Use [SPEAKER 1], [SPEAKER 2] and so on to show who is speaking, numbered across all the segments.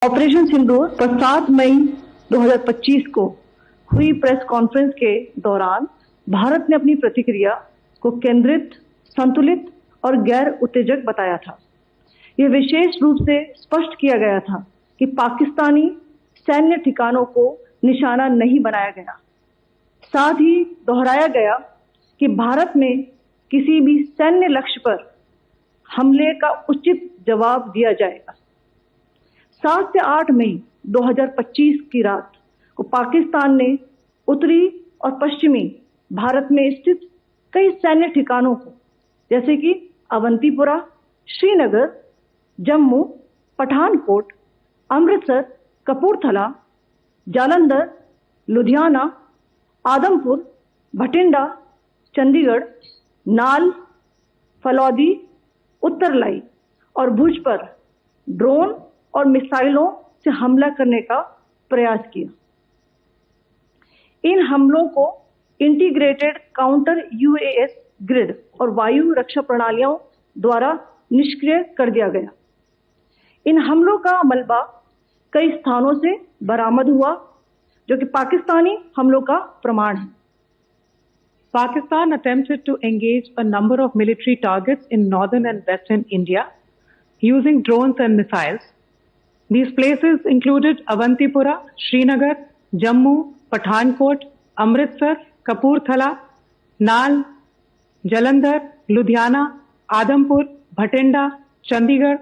[SPEAKER 1] Operation सिंदूर पर 7 मई 2025 को हुई प्रेस कॉन्फ्रेंस के दौरान भारत ने अपनी प्रतिक्रिया को केंद्रित, संतुलित और गैर उत्तेजक बताया था। यह विशेष रूप से स्पष्ट किया गया था कि पाकिस्तानी सैन्य ठिकानों को निशाना नहीं बनाया गया। साथ ही दोहराया गया कि भारत में किसी भी सैन्य लक्ष्य पर हमले का उचित जवाब दिया जाएगा। 7 से 8 मई 2025 की रात को पाकिस्तान ने उत्तरी और पश्चिमी भारत में स्थित कई सैन्य ठिकानों को, जैसे कि अवंतीपुरा, श्रीनगर, जम्मू, पठानकोट, अमृतसर, कपूरथला, जालंधर, लुधियाना, आदमपुर, भटिंडा, चंडीगढ़, नाल, फलौदी, उत्तरलाई और भुज पर ड्रोन और मिसाइलों से हमला करने का प्रयास किया। इन हमलों को इंटीग्रेटेड काउंटर यूएस ग्रिड और वायु रक्षा प्रणालियों द्वारा निष्क्रिय कर दिया गया। इन हमलों का मलबा कई स्थानों से बरामद हुआ, जो कि पाकिस्तानी हमलों का प्रमाण है।
[SPEAKER 2] Pakistan attempted to engage a number of military targets in northern and western India using drones and missiles. These places included Avantipura, Srinagar, Jammu, Pathankot, Amritsar, Kapurthala, Nal, Jalandhar, Ludhiana, Adampur, Bhatinda, Chandigarh,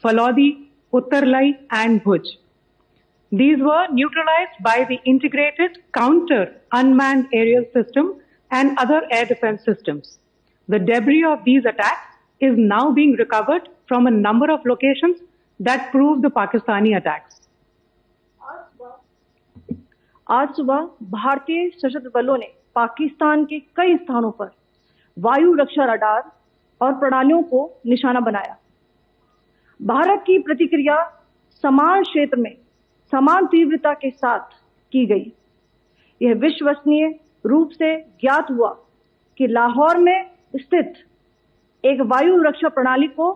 [SPEAKER 2] Falodi, Uttarlai and Bhuj. These were neutralized by the integrated counter unmanned aerial system and other air defense systems. The debris of these attacks is now being recovered from a number of locations that prove the Pakistani attacks.
[SPEAKER 1] आज सुबह भारतीय सशस्त्र बलों ने पाकिस्तान के कई स्थानों पर वायु रक्षा रडार और प्रणालियों को निशाना बनाया। भारत की प्रतिक्रिया समान क्षेत्र में समान तीव्रता के साथ की गई। यह विश्वसनीय रूप से ज्ञात हुआ कि लाहौर में स्थित एक वायु रक्षा प्रणाली को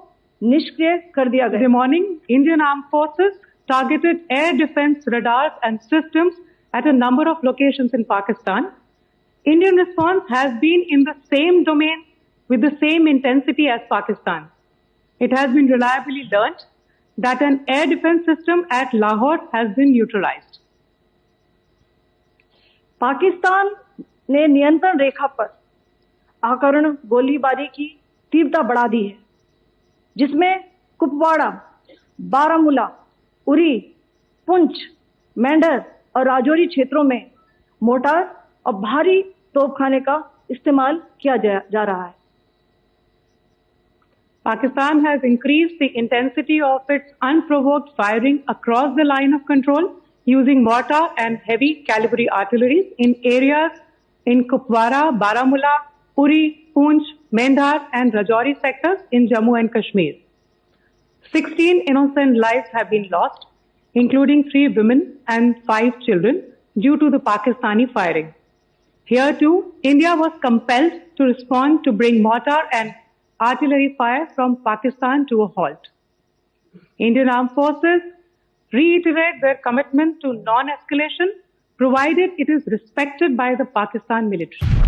[SPEAKER 1] निष्क्रिय कर दिया गया।
[SPEAKER 2] This morning, Indian Armed Forces targeted air defense radars and systems at a number of locations in Pakistan. Indian response has been in the same domain with the same intensity as Pakistan. It has been reliably learnt that an air defense system at Lahore has been neutralized.
[SPEAKER 1] Pakistan ने नियंत्रण रेखा पर आकरण गोलीबारी की तीव्रता बढ़ा दी है, जिसमें कुपवाड़ा, बारामूला, उरी, पुंछ, मेंढर और राजौरी क्षेत्रों में मोर्टार और भारी तोपखाने का इस्तेमाल किया जा रहा है।
[SPEAKER 2] Pakistan has increased the intensity of its unprovoked firing across the line of control using mortar and heavy caliber artillery in areas in Kupwara, Baramulla, Uri, Poonch, Mendhar and Rajouri sectors in Jammu and Kashmir. 16 innocent lives have been lost, including 3 women and 5 children, due to the Pakistani firing. Here too, India was compelled to respond to bring mortar and artillery fire from Pakistan to a halt. Indian Armed Forces reiterate their commitment to non-escalation, provided it is respected by the Pakistan military.